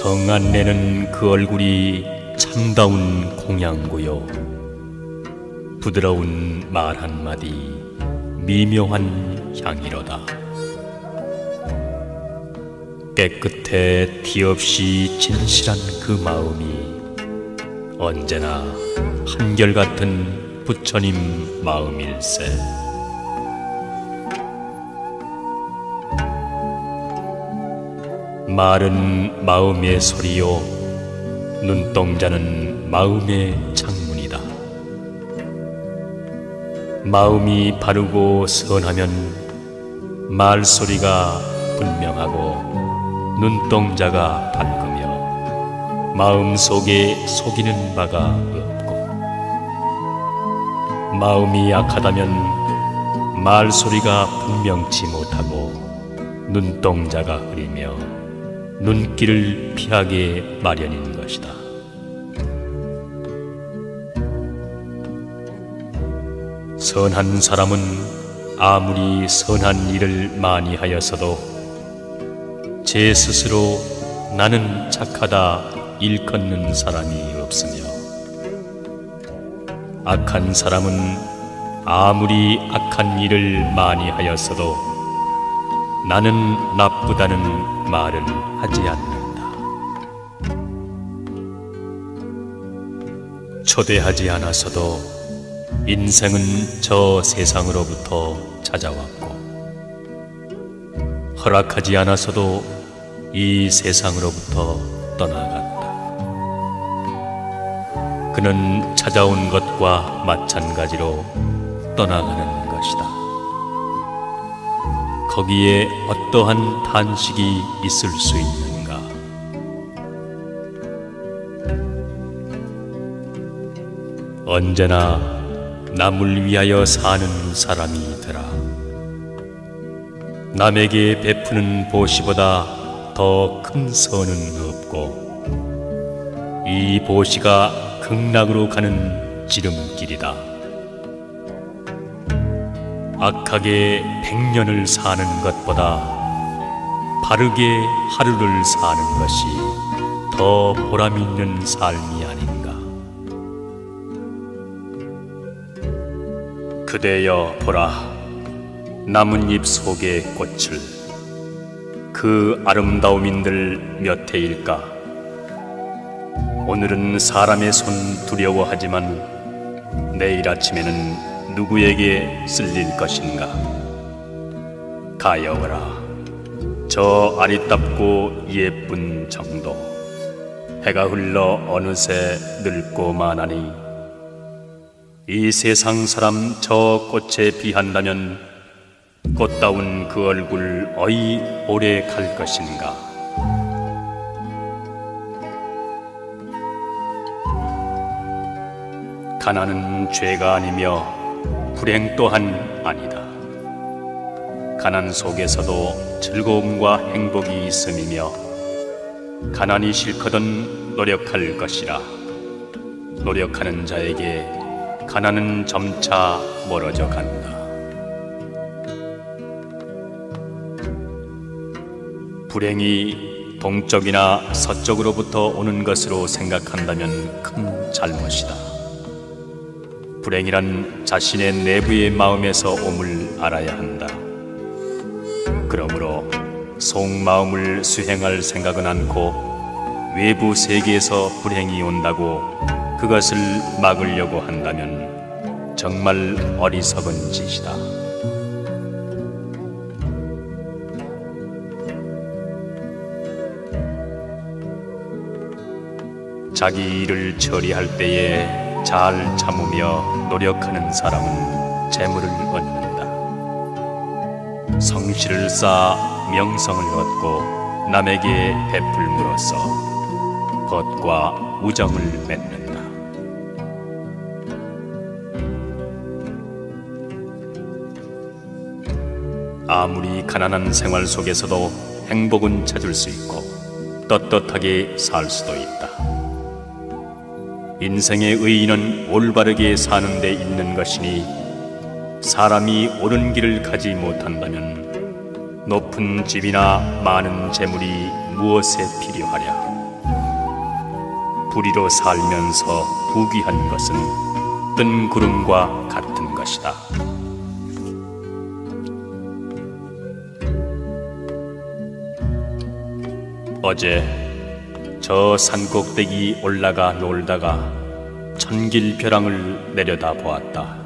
성 안내는 그 얼굴이 참다운 공양고요. 부드러운 말 한마디 미묘한 향이로다. 깨끗해 티 없이 진실한 그 마음이 언제나 한결같은 부처님 마음일세. 말은 마음의 소리요, 눈동자는 마음의 창문이다. 마음이 바르고 선하면 말소리가 분명하고 눈동자가 밝으며 마음속에 속이는 바가 없고, 마음이 약하다면 말소리가 분명치 못하고 눈동자가 흐리며 눈길을 피하게 마련인 것이다. 선한 사람은 아무리 선한 일을 많이 하였어도 제 스스로 나는 착하다 일컫는 사람이 없으며, 악한 사람은 아무리 악한 일을 많이 하였어도 나는 나쁘다는 말을 하지 않는다. 초대하지 않아서도 인생은 저 세상으로부터 찾아왔고, 허락하지 않아서도 이 세상으로부터 떠나갔다. 그는 찾아온 것과 마찬가지로 떠나가는 것이다. 거기에 어떠한 탄식이 있을 수 있는가? 언제나 남을 위하여 사는 사람이더라. 남에게 베푸는 보시보다 더 큰 선은 없고, 이 보시가 극락으로 가는 지름길이다. 악하게 100년을 사는 것보다 바르게 하루를 사는 것이 더 보람 있는 삶이 아닌가. 그대여 보라, 나뭇잎 속의 꽃을. 그 아름다움인들 몇 해일까? 오늘은 사람의 손 두려워하지만 내일 아침에는 누구에게 쓸릴 것인가? 가여워라, 저 아리답고 예쁜 정도. 해가 흘러 어느새 늙고 마나니 이 세상 사람 저 꽃에 비한다면 꽃다운 그 얼굴 어이 오래 갈 것인가? 가난은 죄가 아니며 불행 또한 아니다. 가난 속에서도 즐거움과 행복이 있음이며, 가난이 싫거든 노력할 것이라. 노력하는 자에게 가난은 점차 멀어져 간다. 불행이 동쪽이나 서쪽으로부터 오는 것으로 생각한다면 큰 잘못이다. 불행이란 자신의 내부의 마음에서 옴을 알아야 한다. 그러므로 속마음을 수행할 생각은 않고 외부 세계에서 불행이 온다고 그것을 막으려고 한다면 정말 어리석은 짓이다. 자기 일을 처리할 때에 잘 참으며 노력하는 사람은 재물을 얻는다. 성실을 쌓아 명성을 얻고 남에게 베풀므로써 벗과 우정을 맺는다. 아무리 가난한 생활 속에서도 행복은 찾을 수 있고 떳떳하게 살 수도 있다. 인생의 의의는 올바르게 사는 데 있는 것이니, 사람이 옳은 길을 가지 못한다면 높은 집이나 많은 재물이 무엇에 필요하랴. 불의로 살면서 부귀한 것은 뜬 구름과 같은 것이다. 어제 저 산꼭대기 올라가 놀다가 천길벼랑을 내려다 보았다.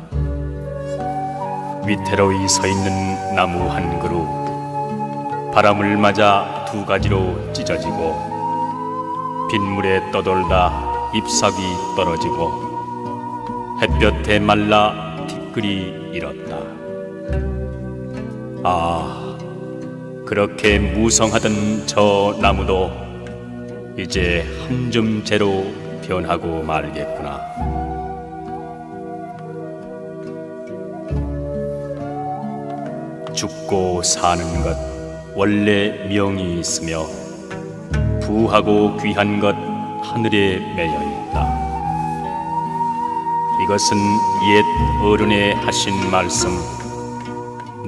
위태로이 서 있는 나무 한 그루, 바람을 맞아 두 가지로 찢어지고 빗물에 떠돌다 잎사귀 떨어지고 햇볕에 말라 티끌이 일었다. 아, 그렇게 무성하던 저 나무도 이제 한 줌 재로 변하고 말겠구나. 죽고 사는 것 원래 명이 있으며 부하고 귀한 것 하늘에 매여 있다. 이것은 옛 어른의 하신 말씀,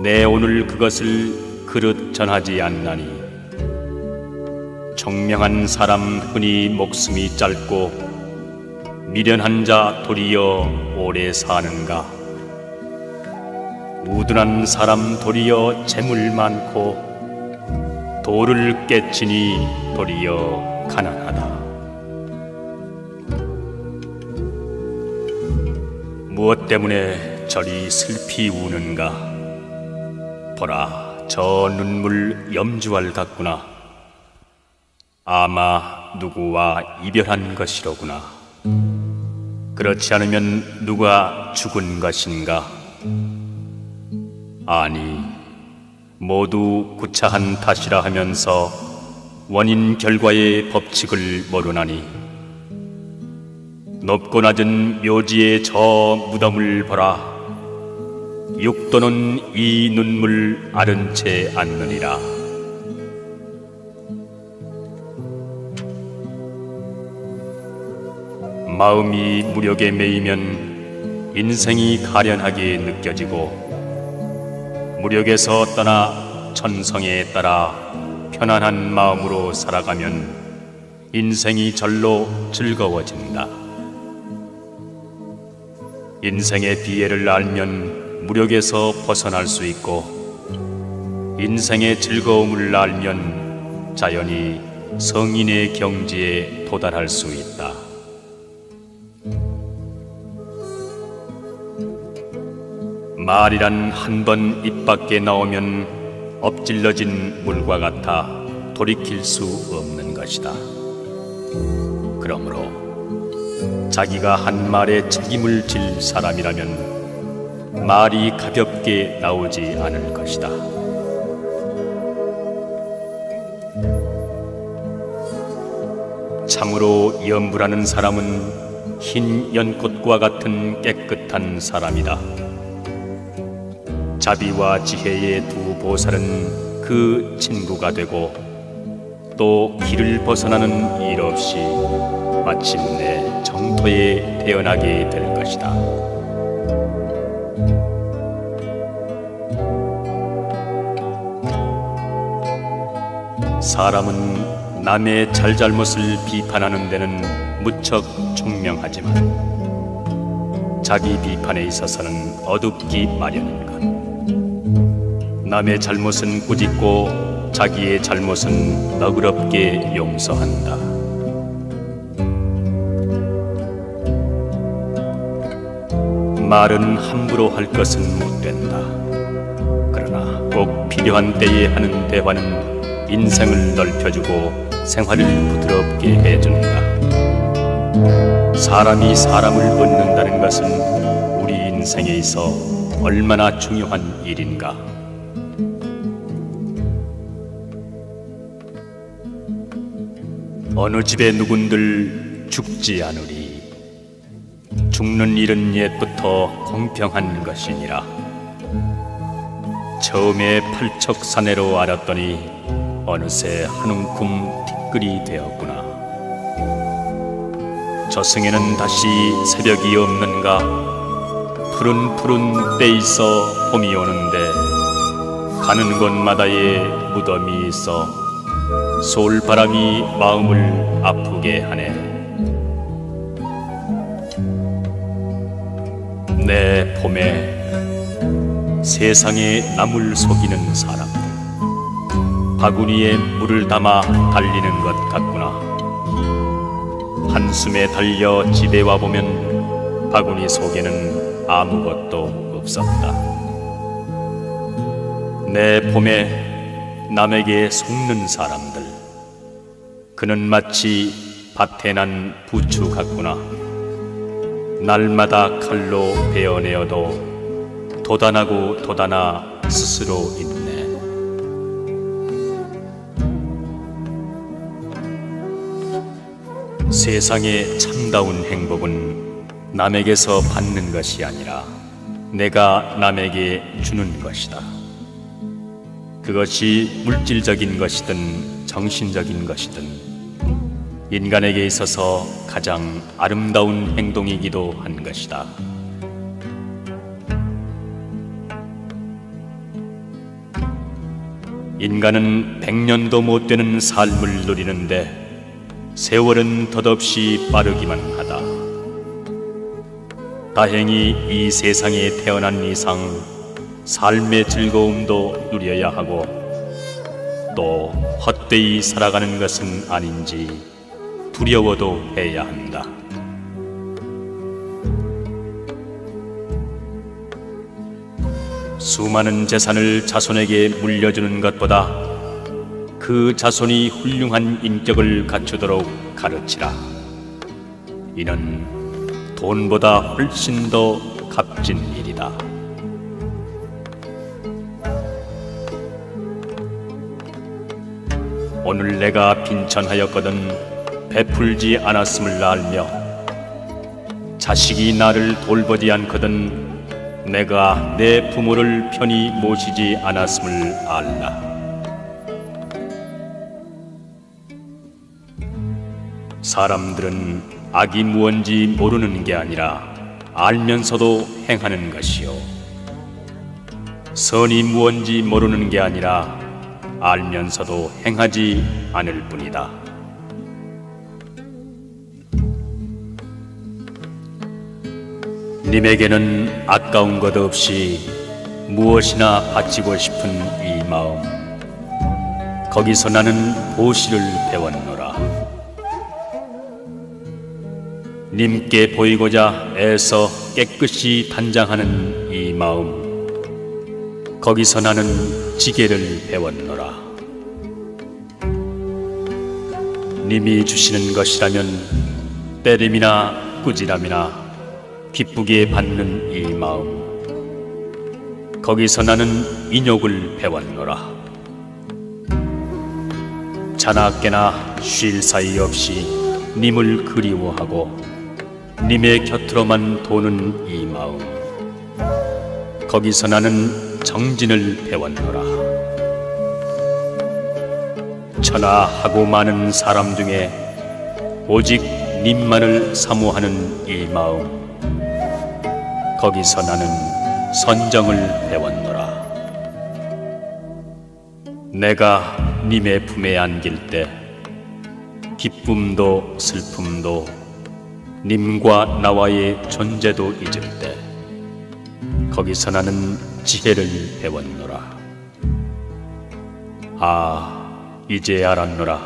내 오늘 그것을 그릇 전하지 않나니 총명한 사람 흔히 목숨이 짧고 미련한 자 도리어 오래 사는가. 우둔한 사람 도리어 재물 많고 돌을 깨치니 도리어 가난하다. 무엇 때문에 저리 슬피 우는가. 보라, 저 눈물 염주알 같구나. 아마 누구와 이별한 것이로구나. 그렇지 않으면 누가 죽은 것인가. 아니, 모두 구차한 탓이라 하면서 원인 결과의 법칙을 모르나니 높고 낮은 묘지의 저 무덤을 보라. 육도는 이 눈물 아른 채 않느니라. 마음이 무력에 매이면 인생이 가련하게 느껴지고 무력에서 떠나 천성에 따라 편안한 마음으로 살아가면 인생이 절로 즐거워진다. 인생의 비애를 알면 무력에서 벗어날 수 있고 인생의 즐거움을 알면 자연히 성인의 경지에 도달할 수 있다. 말이란 한 번 입 밖에 나오면 엎질러진 물과 같아 돌이킬 수 없는 것이다. 그러므로 자기가 한 말에 책임을 질 사람이라면 말이 가볍게 나오지 않을 것이다. 참으로 염불하는 사람은 흰 연꽃과 같은 깨끗한 사람이다. 자비와 지혜의 두 보살은 그 친구가 되고 또 길을 벗어나는 일 없이 마침내 정토에 태어나게 될 것이다. 사람은 남의 잘잘못을 비판하는 데는 무척 총명하지만 자기 비판에 있어서는 어둡기 마련인 것. 남의 잘못은 꾸짖고 자기의 잘못은 너그럽게 용서한다. 말은 함부로 할 것은 못 된다. 그러나 꼭 필요한 때에 하는 대화는 인생을 넓혀주고 생활을 부드럽게 해준다. 사람이 사람을 얻는다는 것은 우리 인생에 있어 얼마나 중요한 일인가. 어느 집에 누군들 죽지 않으리. 죽는 일은 옛부터 공평한 것이니라. 처음에 팔척사내로 알았더니 어느새 한 움큼 티끌이 되었구나. 저승에는 다시 새벽이 없는가. 푸른 때 있어 봄이 오는데 가는 곳마다에 무덤이 있어 솔바람이 마음을 아프게 하네. 내 봄에 세상에 남을 속이는 사람들, 바구니에 물을 담아 달리는 것 같구나. 한숨에 달려 집에 와보면 바구니 속에는 아무것도 없었다. 내 봄에 남에게 속는 사람들, 그는 마치 밭에 난 부추 같구나. 날마다 칼로 베어내어도 도단하고 도단아 스스로 있네. 세상의 참다운 행복은 남에게서 받는 것이 아니라 내가 남에게 주는 것이다. 그것이 물질적인 것이든 정신적인 것이든 인간에게 있어서 가장 아름다운 행동이기도 한 것이다. 인간은 100년도 못 되는 삶을 누리는데 세월은 덧없이 빠르기만 하다. 다행히 이 세상에 태어난 이상 삶의 즐거움도 누려야 하고 또 헛되이 살아가는 것은 아닌지 두려워도 해야 한다. 수많은 재산을 자손에게 물려주는 것보다 그 자손이 훌륭한 인격을 갖추도록 가르치라. 이는 돈보다 훨씬 더 값진 일이다. 오늘 내가 빈천하였거든 베풀지 않았음을 알며 자식이 나를 돌보지 않거든 내가 내 부모를 편히 모시지 않았음을 알라. 사람들은 악이 무언지 모르는 게 아니라 알면서도 행하는 것이요, 선이 무언지 모르는 게 아니라 알면서도 행하지 않을 뿐이다. 님에게는 아까운 것 없이 무엇이나 바치고 싶은 이 마음, 거기서 나는 보시를 배웠노라. 님께 보이고자 애써 깨끗이 단장하는 이 마음, 거기서 나는 지게를 배웠노라. 님이 주시는 것이라면 때림이나 꾸지람이나 기쁘게 받는 이 마음, 거기서 나는 인욕을 배웠노라. 자나깨나 쉴 사이 없이 님을 그리워하고 님의 곁으로만 도는 이 마음, 거기서 나는 정진을 배웠노라. 천하하고 많은 사람 중에 오직 님만을 사모하는 이 마음, 거기서 나는 선정을 배웠노라. 내가 님의 품에 안길 때 기쁨도 슬픔도 님과 나와의 존재도 잊을 때 거기서 나는 지혜를 배웠노라. 아, 이제 알았노라.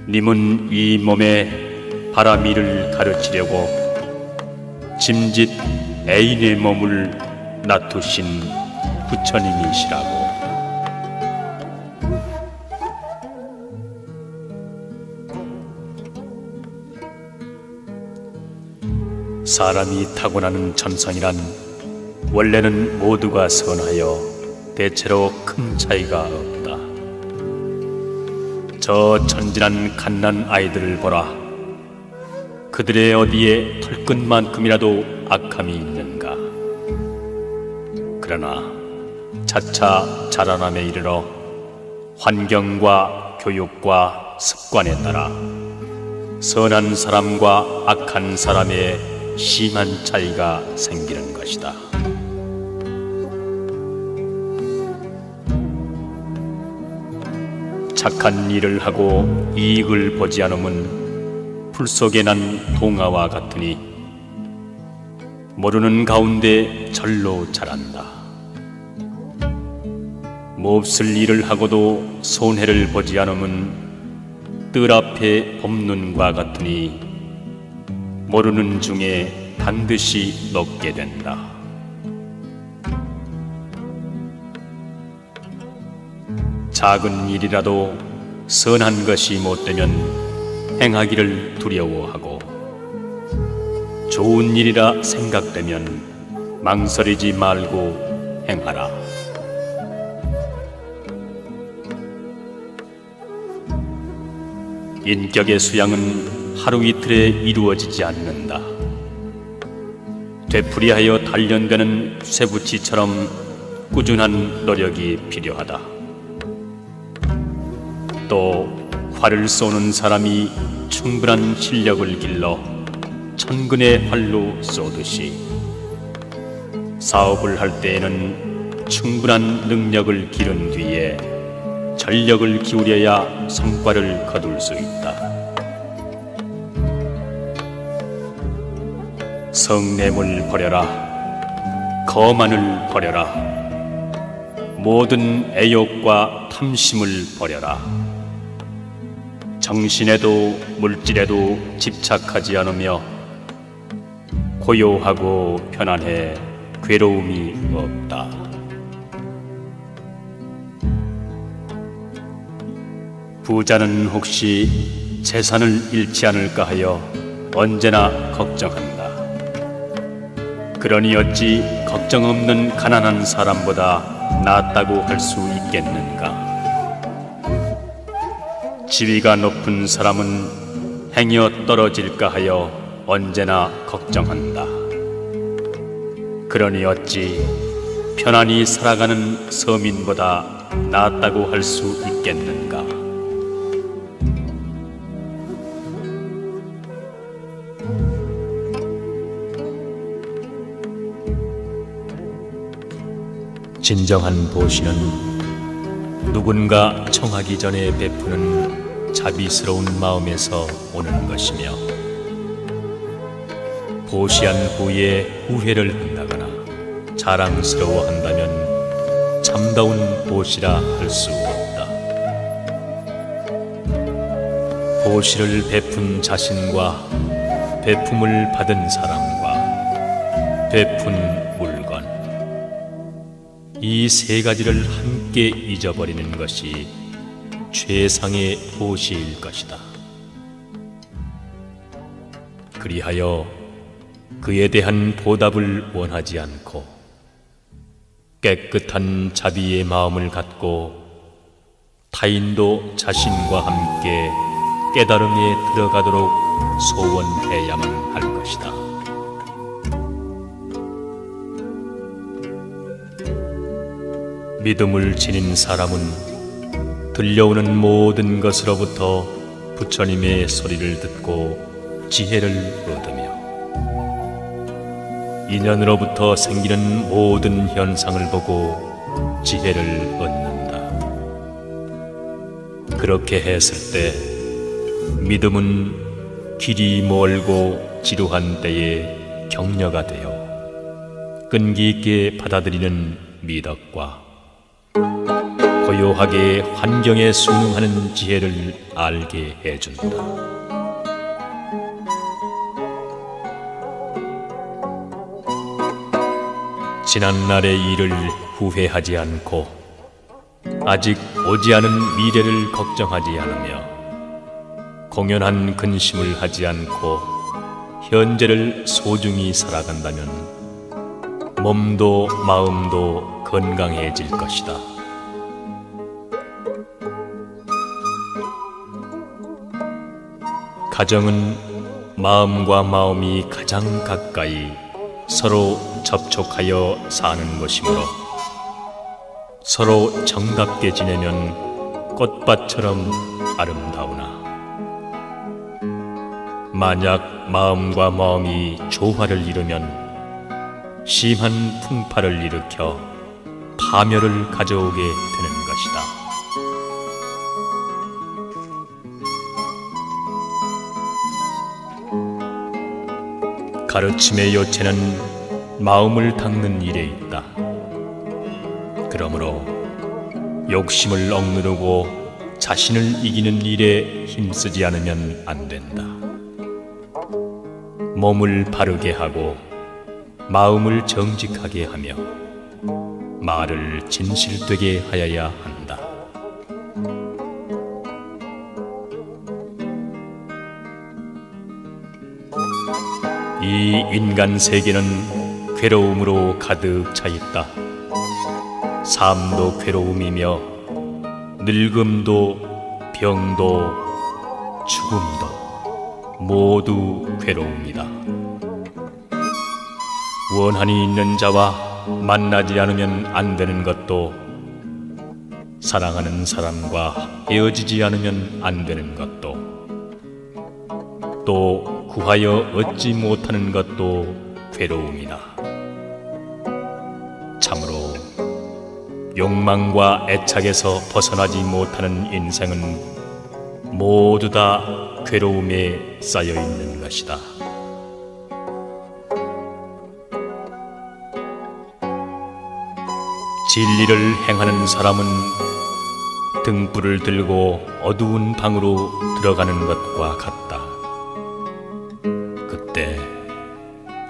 님은 이 몸에 바라미를 가르치려고 짐짓 애인의 몸을 놔두신 부처님이시라고. 사람이 타고나는 천성이란 원래는 모두가 선하여 대체로 큰 차이가 없다. 저 천진한 갓난 아이들을 보라. 그들의 어디에 털끝만큼이라도 악함이 있는가. 그러나 차차 자라남에 이르러 환경과 교육과 습관에 따라 선한 사람과 악한 사람의 심한 차이가 생기는 것이다. 착한 일을 하고 이익을 보지 않으면 풀 속에 난 동화와 같으니 모르는 가운데 절로 자란다. 몹쓸 일을 하고도 손해를 보지 않으면 뜰 앞에 봄눈과 같으니 모르는 중에 반드시 녹게 된다. 작은 일이라도 선한 것이 못되면 행하기를 두려워하고 좋은 일이라 생각되면 망설이지 말고 행하라. 인격의 수양은 하루 이틀에 이루어지지 않는다. 되풀이하여 단련되는 쇠붙이처럼 꾸준한 노력이 필요하다. 또 활을 쏘는 사람이 충분한 실력을 길러 천근의 활로 쏘듯이 사업을 할 때에는 충분한 능력을 기른 뒤에 전력을 기울여야 성과를 거둘 수 있다. 성냄을 버려라. 거만을 버려라. 모든 애욕과 탐심을 버려라. 정신에도 물질에도 집착하지 않으며 고요하고 편안해 괴로움이 없다. 부자는 혹시 재산을 잃지 않을까 하여 언제나 걱정한다. 그러니 어찌 걱정 없는 가난한 사람보다 낫다고 할 수 있겠는가? 지위가 높은 사람은 행여 떨어질까 하여 언제나 걱정한다. 그러니 어찌 편안히 살아가는 서민보다 낫다고 할 수 있겠는가? 진정한 보시는 누군가 청하기 전에 베푸는 자비스러운 마음에서 오는 것이며, 보시한 후에 후회를 한다거나 자랑스러워한다면 참다운 보시라 할 수 없다. 보시를 베푼 자신과 베품을 받은 사람과 베푼 물건, 이 세 가지를 함께 잊어버리는 것이 최상의 보시일 것이다. 그리하여 그에 대한 보답을 원하지 않고 깨끗한 자비의 마음을 갖고 타인도 자신과 함께 깨달음에 들어가도록 소원해야만 할 것이다. 믿음을 지닌 사람은 들려오는 모든 것으로부터 부처님의 소리를 듣고 지혜를 얻으며, 인연으로부터 생기는 모든 현상을 보고 지혜를 얻는다. 그렇게 했을 때 믿음은 길이 멀고 지루한 때에 격려가 되어 끈기 있게 받아들이는 미덕과 고요하게 환경에 순응하는 지혜를 알게 해준다. 지난날의 일을 후회하지 않고 아직 오지 않은 미래를 걱정하지 않으며 공연한 근심을 하지 않고 현재를 소중히 살아간다면 몸도 마음도 건강해질 것이다. 가정은 마음과 마음이 가장 가까이 서로 접촉하여 사는 것이므로 서로 정답게 지내면 꽃밭처럼 아름다우나, 만약 마음과 마음이 조화를 이루면 심한 풍파를 일으켜 파멸을 가져오게 되는 것이다. 가르침의 요체는 마음을 닦는 일에 있다. 그러므로 욕심을 억누르고 자신을 이기는 일에 힘쓰지 않으면 안 된다. 몸을 바르게 하고 마음을 정직하게 하며 말을 진실되게 하여야 한다. 이 인간 세계는 괴로움으로 가득 차 있다. 삶도 괴로움이며 늙음도 병도 죽음도 모두 괴로움이다. 원한이 있는 자와 만나지 않으면 안 되는 것도, 사랑하는 사람과 헤어지지 않으면 안 되는 것도, 또 구하여 얻지 못하는 것도 괴로움이다. 참으로 욕망과 애착에서 벗어나지 못하는 인생은 모두 다 괴로움에 쌓여 있는 것이다. 진리를 행하는 사람은 등불을 들고 어두운 방으로 들어가는 것과 같다. 그때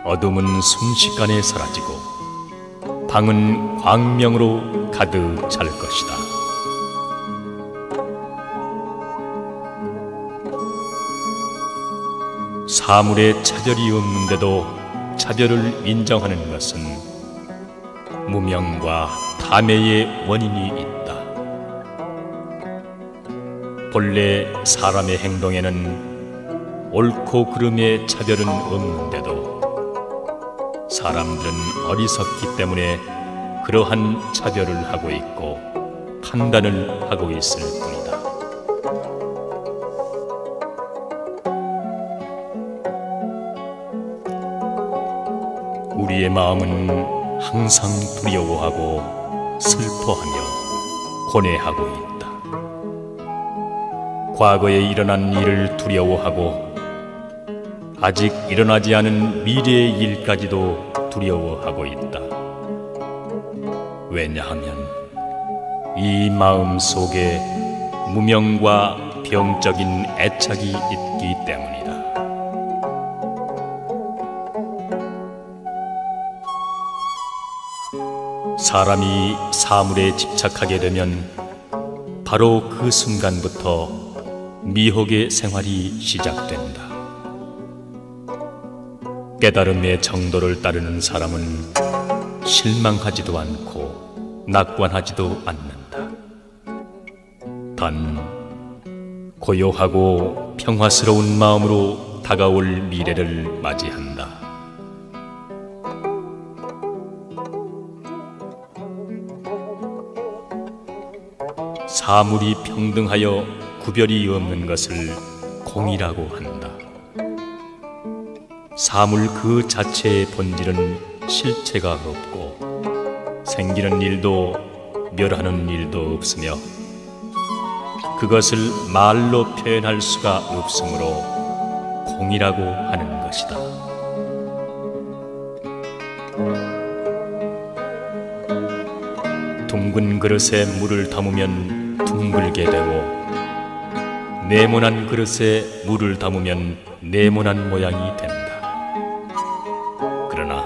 어둠은 순식간에 사라지고 방은 광명으로 가득 찰 것이다. 사물에 차별이 없는데도 차별을 인정하는 것은 무명과 탐욕의 원인이 있다. 본래 사람의 행동에는 옳고 그름의 차별은 없는데도 사람들은 어리석기 때문에 그러한 차별을 하고 있고 판단을 하고 있을 뿐이다. 우리의 마음은 항상 두려워하고 슬퍼하며 고뇌하고 있다. 과거에 일어난 일을 두려워하고 아직 일어나지 않은 미래의 일까지도 두려워하고 있다. 왜냐하면 이 마음 속에 무명과 병적인 애착이 있기 때문이다. 사람이 사물에 집착하게 되면 바로 그 순간부터 미혹의 생활이 시작된다. 깨달음의 정도를 따르는 사람은 실망하지도 않고 낙관하지도 않는다. 단 고요하고 평화스러운 마음으로 다가올 미래를 맞이한다. 사물이 평등하여 구별이 없는 것을 공이라고 한다. 사물 그 자체의 본질은 실체가 없고 생기는 일도 멸하는 일도 없으며 그것을 말로 표현할 수가 없으므로 공이라고 하는 것이다. 둥근 그릇에 물을 담으면 둥글게 되고 네모난 그릇에 물을 담으면 네모난 모양이 된다. 그러나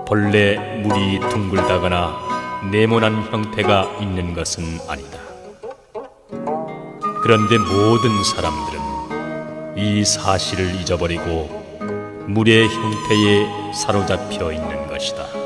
본래 물이 둥글다거나 네모난 형태가 있는 것은 아니다. 그런데 모든 사람들은 이 사실을 잊어버리고 물의 형태에 사로잡혀 있는 것이다.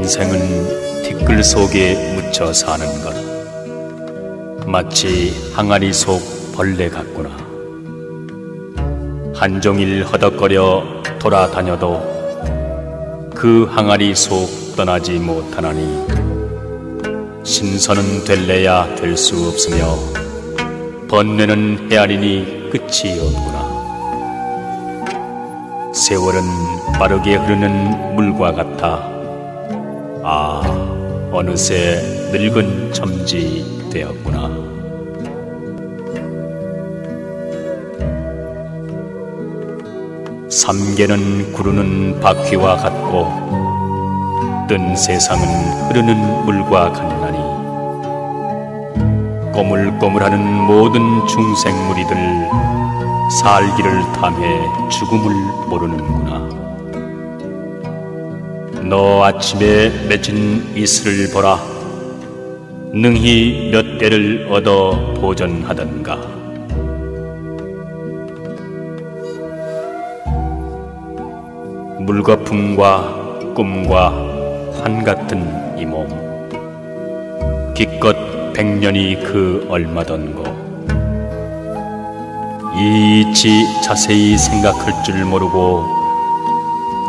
인생은 티끌 속에 묻혀 사는 것, 마치 항아리 속 벌레 같구나. 한종일 허덕거려 돌아다녀도 그 항아리 속 떠나지 못하나니 신선은 될래야 될 수 없으며 번뇌는 헤아리니 끝이 없구나. 세월은 빠르게 흐르는 물과 같아 어느새 늙은 첨지 되었구나. 삼계는 구르는 바퀴와 같고 뜬 세상은 흐르는 물과 같나니 꼬물꼬물하는 모든 중생무리들 살기를 탐해 죽음을 모르는구나. 너 아침에 맺은 이슬을 보라. 능히 몇 개를 얻어 보전하던가. 물거품과 꿈과 환 같은 이 몸, 기껏 100년이 그 얼마던고. 이치 자세히 생각할 줄 모르고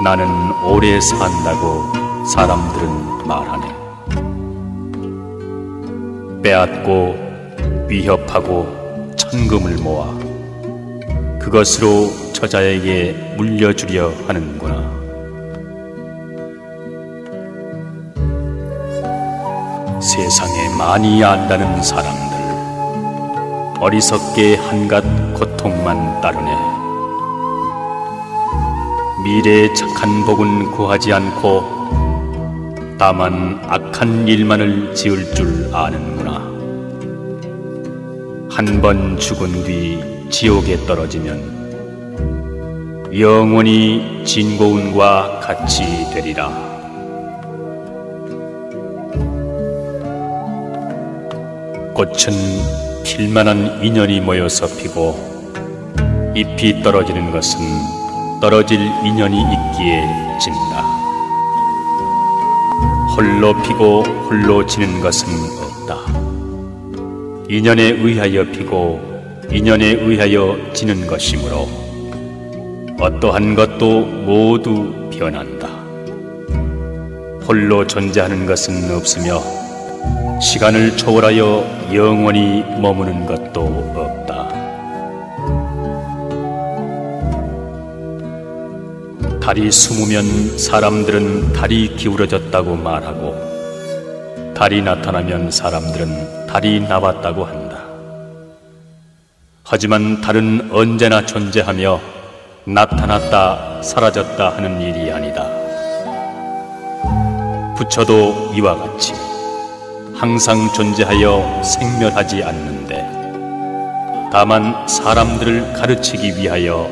나는 오래 산다고 사람들은 말하네. 빼앗고 위협하고 천금을 모아 그것으로 저자에게 물려주려 하는구나. 세상에 많이 안다는 사람들, 어리석게 한갓 고통만 따르네. 미래의 착한 복은 구하지 않고 다만 악한 일만을 지을 줄 아는구나. 한 번 죽은 뒤 지옥에 떨어지면 영원히 진고운과 같이 되리라. 꽃은 필만한 인연이 모여서 피고 잎이 떨어지는 것은 떨어질 인연이 있기에 진다. 홀로 피고 홀로 지는 것은 없다. 인연에 의하여 피고 인연에 의하여 지는 것이므로 어떠한 것도 모두 변한다. 홀로 존재하는 것은 없으며 시간을 초월하여 영원히 머무는 것도 없다. 달이 숨으면 사람들은 달이 기울어졌다고 말하고 달이 나타나면 사람들은 달이 나왔다고 한다. 하지만 달은 언제나 존재하며 나타났다 사라졌다 하는 일이 아니다. 부처도 이와 같이 항상 존재하여 생멸하지 않는데 다만 사람들을 가르치기 위하여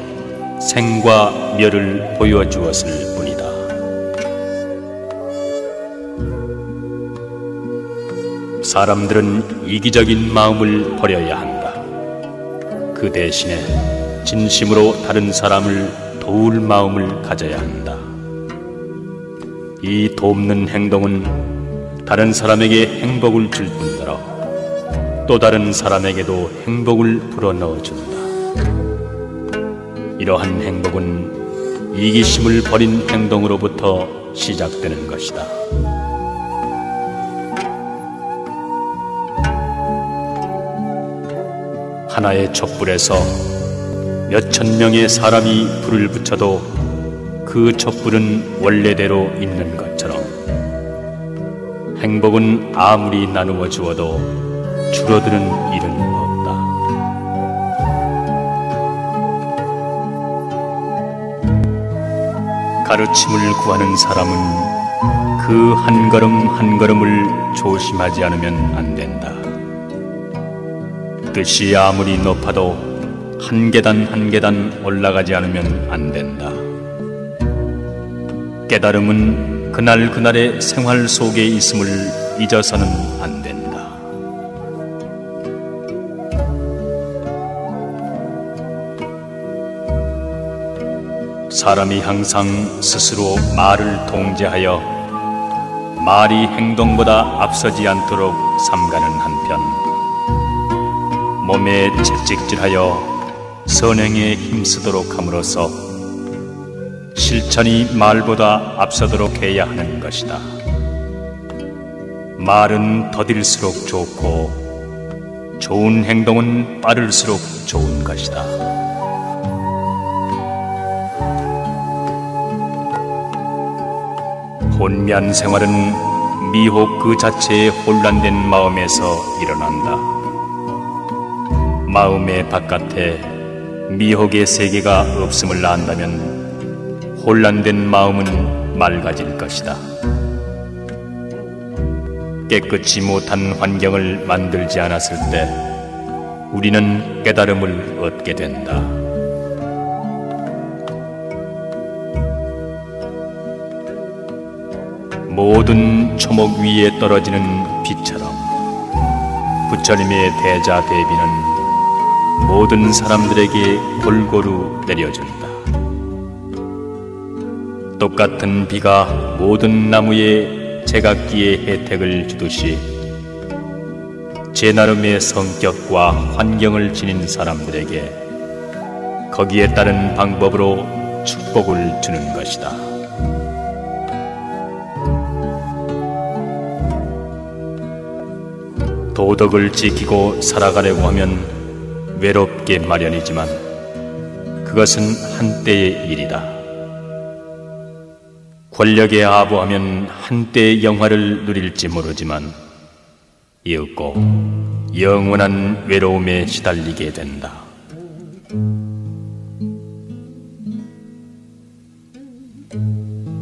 생과 멸을 보여주었을 뿐이다. 사람들은 이기적인 마음을 버려야 한다. 그 대신에 진심으로 다른 사람을 도울 마음을 가져야 한다. 이 돕는 행동은 다른 사람에게 행복을 줄 뿐더러 또 다른 사람에게도 행복을 불어넣어준다. 이러한 행복은 이기심을 버린 행동으로부터 시작되는 것이다. 하나의 촛불에서 몇천 명의 사람이 불을 붙여도 그 촛불은 원래대로 있는 것처럼 행복은 아무리 나누어 주어도 줄어드는 일은 없다. 가르침을 구하는 사람은 그 한 걸음 한 걸음을 조심하지 않으면 안 된다. 뜻이 아무리 높아도 한 계단 한 계단 올라가지 않으면 안 된다. 깨달음은 그날 그날의 생활 속에 있음을 잊어서는 안 된다. 사람이 항상 스스로 말을 통제하여 말이 행동보다 앞서지 않도록 삼가는 한편 몸에 채찍질하여 선행에 힘쓰도록 함으로써 실천이 말보다 앞서도록 해야 하는 것이다. 말은 더딜수록 좋고 좋은 행동은 빠를수록 좋은 것이다. 혼미한 생활은 미혹 그 자체의 혼란된 마음에서 일어난다. 마음의 바깥에 미혹의 세계가 없음을 안다면 혼란된 마음은 맑아질 것이다. 깨끗이 못한 환경을 만들지 않았을 때 우리는 깨달음을 얻게 된다. 모든 초목 위에 떨어지는 빛처럼 부처님의 대자대비는 모든 사람들에게 골고루 내려준다. 똑같은 비가 모든 나무에 제각기의 혜택을 주듯이 제 나름의 성격과 환경을 지닌 사람들에게 거기에 따른 방법으로 축복을 주는 것이다. 도덕을 지키고 살아가려고 하면 외롭게 마련이지만 그것은 한때의 일이다. 권력에 아부하면 한때의 영화를 누릴지 모르지만 이윽고 영원한 외로움에 시달리게 된다.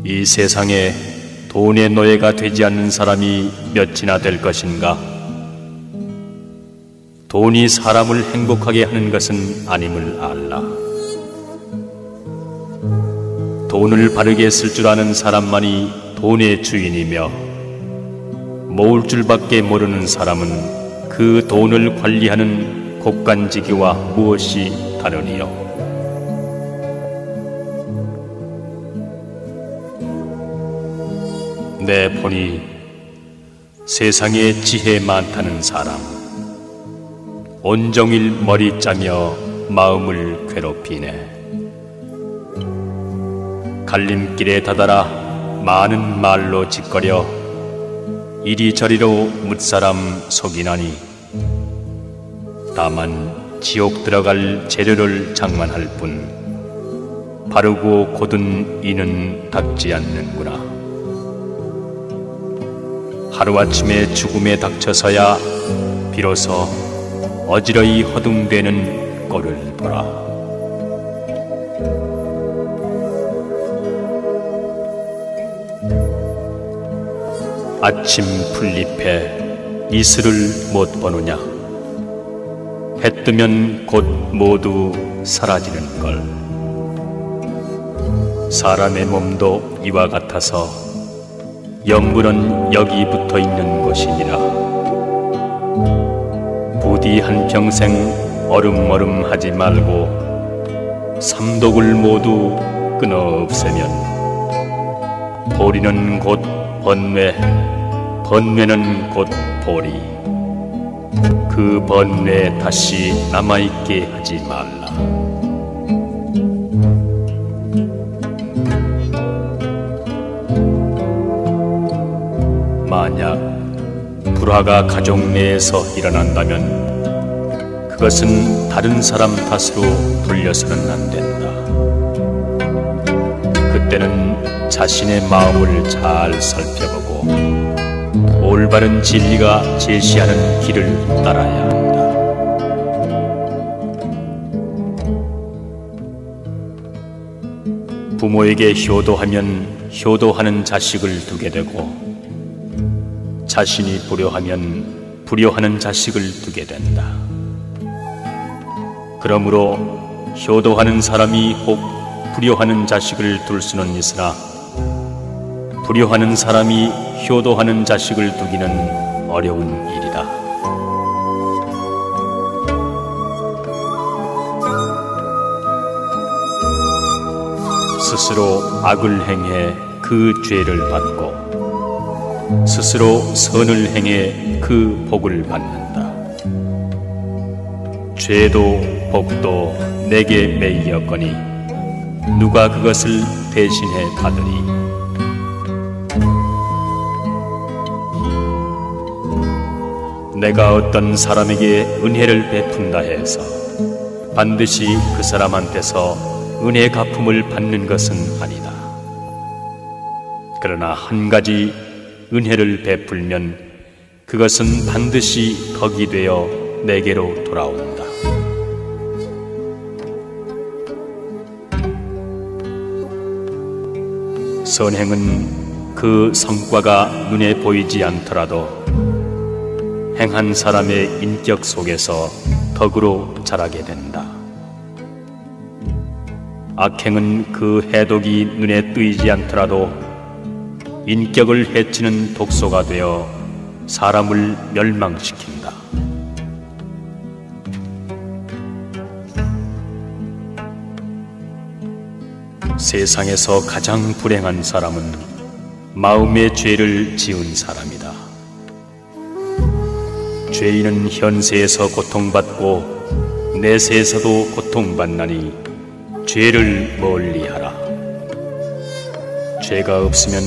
이 세상에 돈의 노예가 되지 않는 사람이 몇이나 될 것인가? 돈이 사람을 행복하게 하는 것은 아님을 알라. 돈을 바르게 쓸 줄 아는 사람만이 돈의 주인이며 모을 줄밖에 모르는 사람은 그 돈을 관리하는 곡간지기와 무엇이 다르니요. 내 보니 세상에 지혜 많다는 사람 온종일 머리 짜며 마음을 괴롭히네. 갈림길에 다다라 많은 말로 짓거려 이리저리로 뭇사람 속이나니 다만 지옥 들어갈 재료를 장만할 뿐 바르고 곧은 이는 닥지 않는구나. 하루아침에 죽음에 닥쳐서야 비로소 어지러이 허둥대는 꼴을 보라. 아침 풀잎에 이슬을 못 보느냐. 해 뜨면 곧 모두 사라지는 걸. 사람의 몸도 이와 같아서 염분은 여기 붙어 있는 것이니라. 부디 한평생 어름어름하지 말고 삼독을 모두 끊어 없애면 보리는 곧 번뇌, 번뇌는 곧 보리. 그 번뇌 다시 남아있게 하지 말라. 만약 불화가 가족 내에서 일어난다면 그것은 다른 사람 탓으로 돌려서는 안 된다. 그때는 자신의 마음을 잘 살펴보고 올바른 진리가 제시하는 길을 따라야 한다. 부모에게 효도하면 효도하는 자식을 두게 되고 자신이 불효하면 불효하는 자식을 두게 된다. 그러므로 효도하는 사람이 혹 불효하는 자식을 둘 수는 있으나 불효하는 사람이 효도하는 자식을 두기는 어려운 일이다. 스스로 악을 행해 그 죄를 받고 스스로 선을 행해 그 복을 받는다. 죄도 복도 내게 매이었거니 누가 그것을 대신해 받으리. 내가 어떤 사람에게 은혜를 베푼다 해서 반드시 그 사람한테서 은혜 갚음을 받는 것은 아니다. 그러나 한 가지 은혜를 베풀면 그것은 반드시 덕이 되어 내게로 돌아온다. 선행은 그 성과가 눈에 보이지 않더라도 행한 사람의 인격 속에서 덕으로 자라게 된다. 악행은 그 해독이 눈에 뜨이지 않더라도 인격을 해치는 독소가 되어 사람을 멸망시킨다. 세상에서 가장 불행한 사람은 마음의 죄를 지은 사람이다. 죄인은 현세에서 고통받고 내세에서도 고통받나니 죄를 멀리하라. 죄가 없으면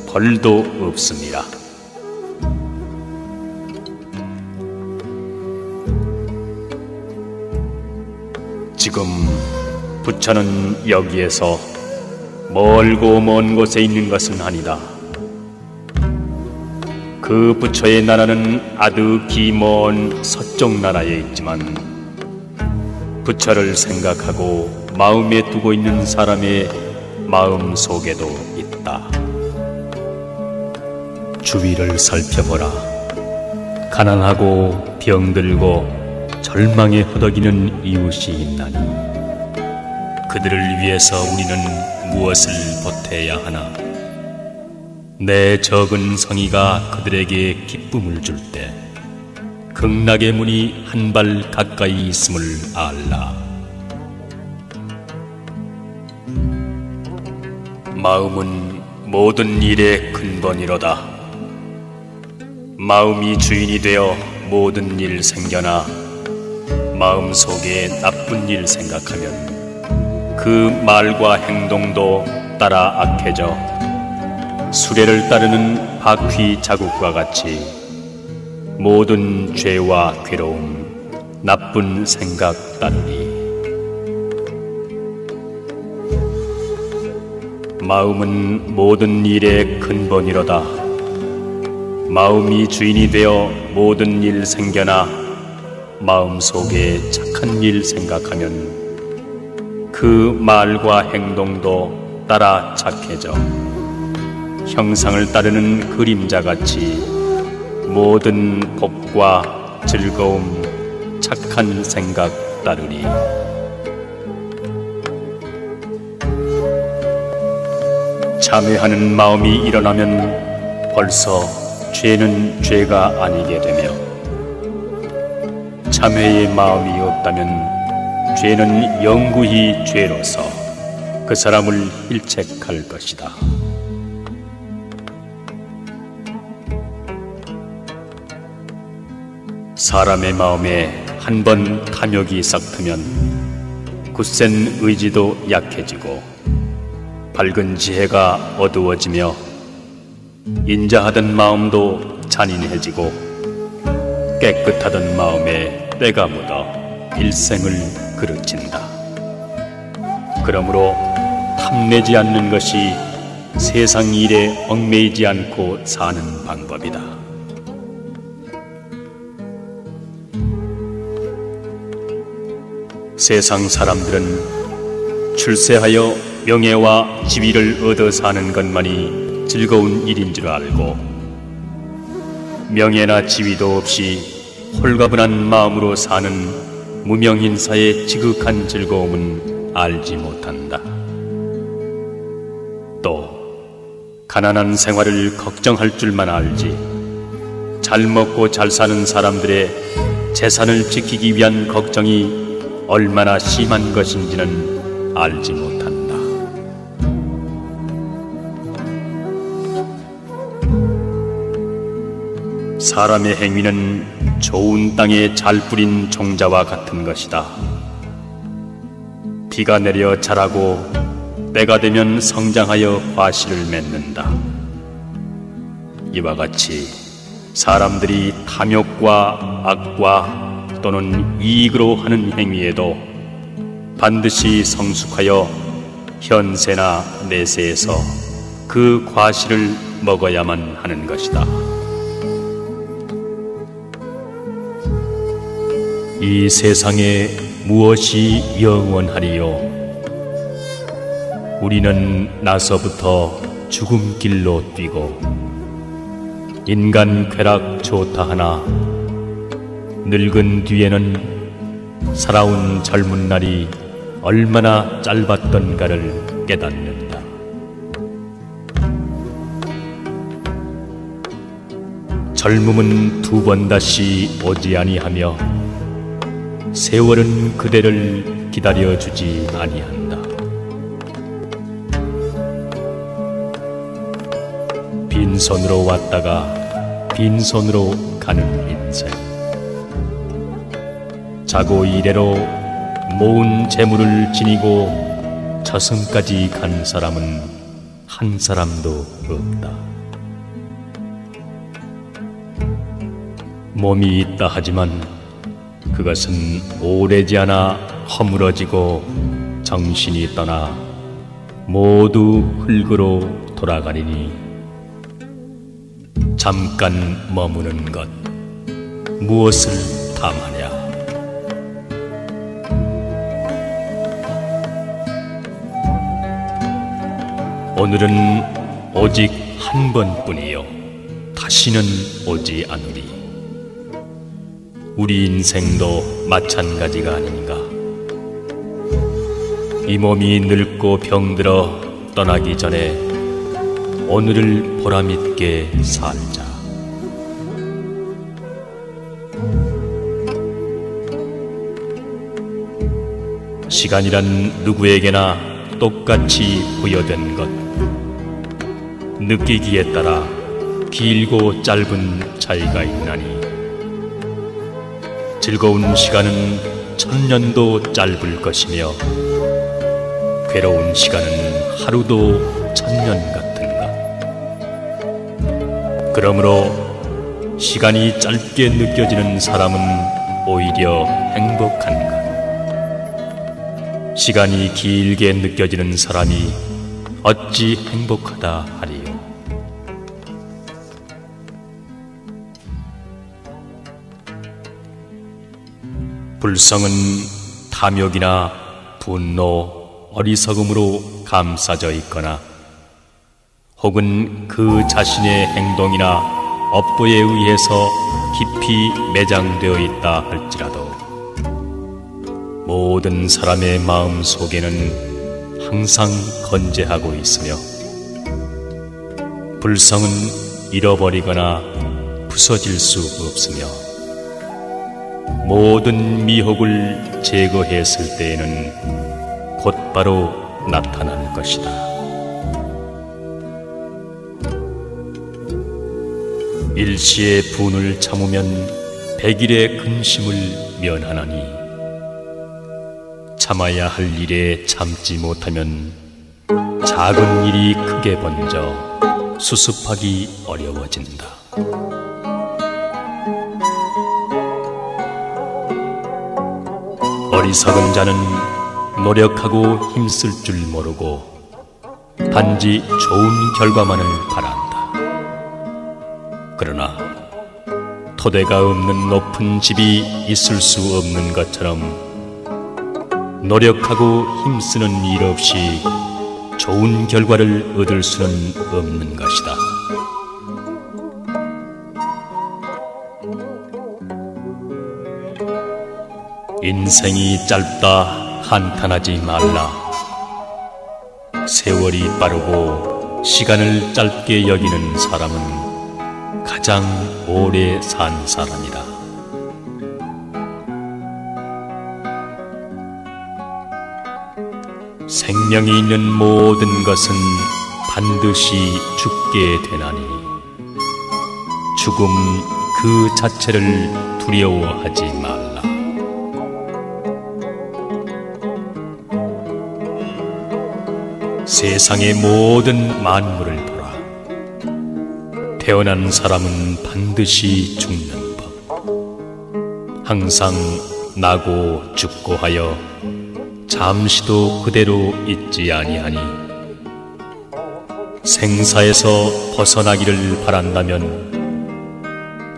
벌도 없습니다. 지금 부처는 여기에서 멀고 먼 곳에 있는 것은 아니다. 그 부처의 나라는 아주 기먼 서쪽 나라에 있지만 부처를 생각하고 마음에 두고 있는 사람의 마음 속에도 있다. 주위를 살펴보라. 가난하고 병들고 절망에 허덕이는 이웃이 있나니 그들을 위해서 우리는 무엇을 보태야 하나? 내 적은 성의가 그들에게 기쁨을 줄 때 극락의 문이 한 발 가까이 있음을 알라. 마음은 모든 일의 근본이로다. 마음이 주인이 되어 모든 일 생겨나 마음속에 나쁜 일 생각하면 그 말과 행동도 따라 악해져 수레를 따르는 바퀴 자국과 같이 모든 죄와 괴로움, 나쁜 생각 따르리. 마음은 모든 일의 근본이로다. 마음이 주인이 되어 모든 일 생겨나 마음속에 착한 일 생각하면 그 말과 행동도 따라 착해져 형상을 따르는 그림자같이 모든 복과 즐거움, 착한 생각 따르리. 참회하는 마음이 일어나면 벌써 죄는 죄가 아니게 되며 참회의 마음이 없다면 죄는 영구히 죄로서 그 사람을 일책할 것이다. 사람의 마음에 한 번 탐욕이 싹트면 굳센 의지도 약해지고 밝은 지혜가 어두워지며 인자하던 마음도 잔인해지고 깨끗하던 마음에 때가 묻어 일생을 그르친다. 그러므로 탐내지 않는 것이 세상 일에 얽매이지 않고 사는 방법이다. 세상 사람들은 출세하여 명예와 지위를 얻어 사는 것만이 즐거운 일인 줄 알고 명예나 지위도 없이 홀가분한 마음으로 사는 무명인사의 지극한 즐거움은 알지 못한다. 또 가난한 생활을 걱정할 줄만 알지 잘 먹고 잘 사는 사람들의 재산을 지키기 위한 걱정이 얼마나 심한 것인지는 알지 못한다. 사람의 행위는 좋은 땅에 잘 뿌린 종자와 같은 것이다. 비가 내려 자라고 때가 되면 성장하여 과실을 맺는다. 이와 같이 사람들이 탐욕과 악과 또는 이익으로 하는 행위에도 반드시 성숙하여 현세나 내세에서 그 과실을 먹어야만 하는 것이다. 이 세상에 무엇이 영원하리요? 우리는 나서부터 죽음 길로 뛰고 인간 쾌락 좋다 하나 늙은 뒤에는 살아온 젊은 날이 얼마나 짧았던가를 깨닫는다. 젊음은 두 번 다시 오지 아니하며 세월은 그대를 기다려주지 아니한다. 빈손으로 왔다가 빈손으로 가는 인생. 자고 이래로 모은 재물을 지니고 저승까지 간 사람은 한 사람도 없다. 몸이 있다 하지만 그것은 오래지 않아 허물어지고 정신이 떠나 모두 흙으로 돌아가리니 잠깐 머무는 것 무엇을 탐하냐? 오늘은 오직 한 번뿐이요 다시는 오지 않으리. 우리 인생도 마찬가지가 아닌가? 이 몸이 늙고 병들어 떠나기 전에 오늘을 보람있게 살자. 시간이란 누구에게나 똑같이 부여된 것. 느끼기에 따라 길고 짧은 차이가 있나니 즐거운 시간은 1000년도 짧을 것이며 괴로운 시간은 하루도 1000년 같은가. 그러므로 시간이 짧게 느껴지는 사람은 오히려 행복한가. 시간이 길게 느껴지는 사람이 어찌 행복하다 하리요. 불성은 탐욕이나 분노, 어리석음으로 감싸져 있거나 혹은 그 자신의 행동이나 업보에 의해서 깊이 매장되어 있다 할지라도 모든 사람의 마음 속에는 항상 건재하고 있으며 불성은 잃어버리거나 부서질 수 없으며 모든 미혹을 제거했을 때에는 곧바로 나타날 것이다. 일시의 분을 참으면 100일의 근심을 면하나니 참아야 할 일에 참지 못하면 작은 일이 크게 번져 수습하기 어려워진다. 어리석은 자는 노력하고 힘쓸 줄 모르고 단지 좋은 결과만을 바란다. 그러나 토대가 없는 높은 집이 있을 수 없는 것처럼 노력하고 힘쓰는 일 없이 좋은 결과를 얻을 수는 없는 것이다. 인생이 짧다 한탄하지 말라. 세월이 빠르고 시간을 짧게 여기는 사람은 가장 오래 산 사람이다. 생명이 있는 모든 것은 반드시 죽게 되나니 죽음 그 자체를 두려워하지 말라. 세상의 모든 만물을 보라. 태어난 사람은 반드시 죽는 법. 항상 나고 죽고 하여 잠시도 그대로 있지 아니하니 생사에서 벗어나기를 바란다면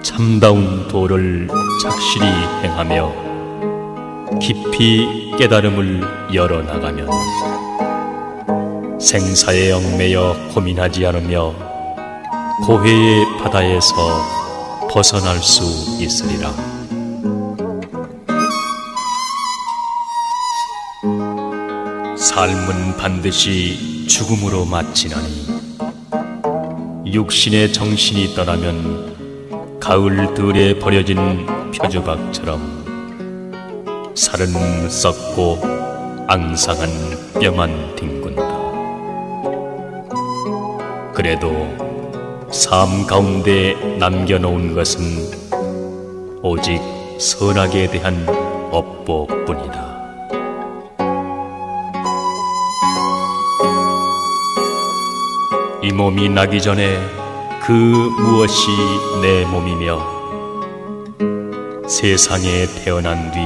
참다운 도를 착실히 행하며 깊이 깨달음을 열어나가면 생사에 얽매여 고민하지 않으며 고해의 바다에서 벗어날 수 있으리라. 삶은 반드시 죽음으로 마치나니 육신의 정신이 떠나면 가을 들에 버려진 표주박처럼 살은 썩고 앙상한 뼈만 뒹군다. 그래도 삶 가운데 남겨놓은 것은 오직 선악에 대한 업보뿐이다. 이 몸이 나기 전에 그 무엇이 내 몸이며 세상에 태어난 뒤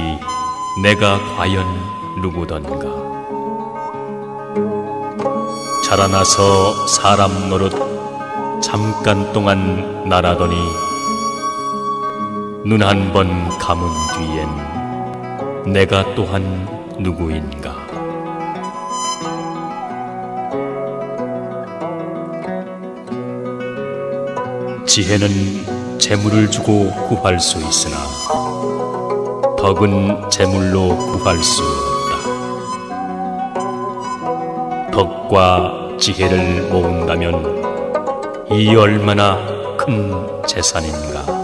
내가 과연 누구던가. 자라나서 사람 노릇 잠깐 동안 날아더니 눈 한 번 감은 뒤엔 내가 또한 누구인가. 지혜는 재물을 주고 구할 수 있으나 덕은 재물로 구할 수 없다. 덕과 지혜를 모은다면 이 얼마나 큰 재산인가.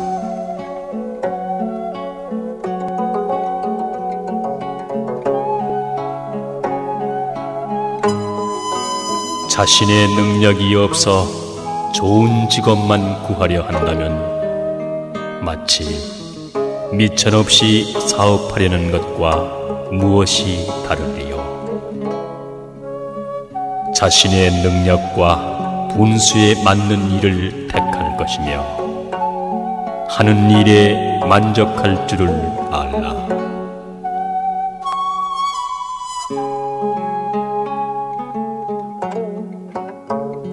자신의 능력이 없어 좋은 직업만 구하려 한다면 마치 미천없이 사업하려는 것과 무엇이 다르리요. 자신의 능력과 분수에 맞는 일을 택할 것이며 하는 일에 만족할 줄을 알라.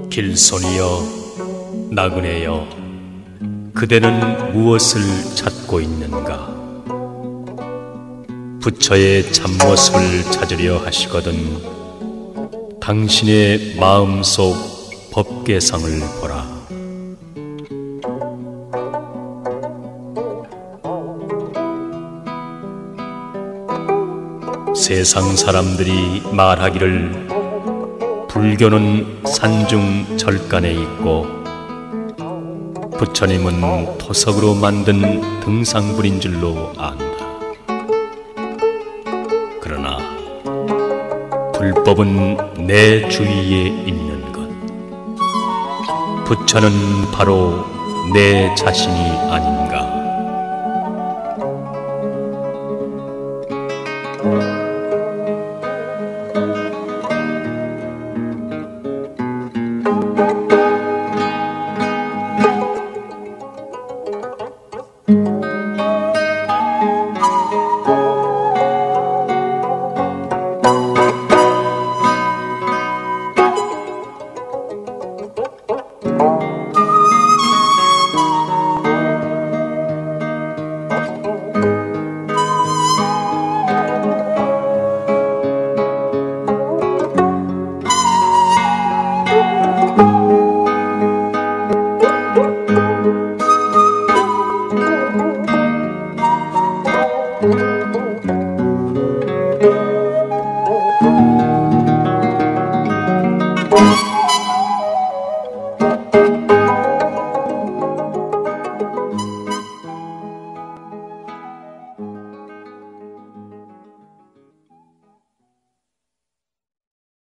길손이여 나그네여, 그대는 무엇을 찾고 있는가? 부처의 참모습을 찾으려 하시거든 당신의 마음속 법계성을 보라. 세상 사람들이 말하기를 불교는 산중 절간에 있고 부처님은 토석으로 만든 등상불인 줄로 안다. 그러나 불법은 내 주위에 있는 것. 부처는 바로 내 자신이 아닌가.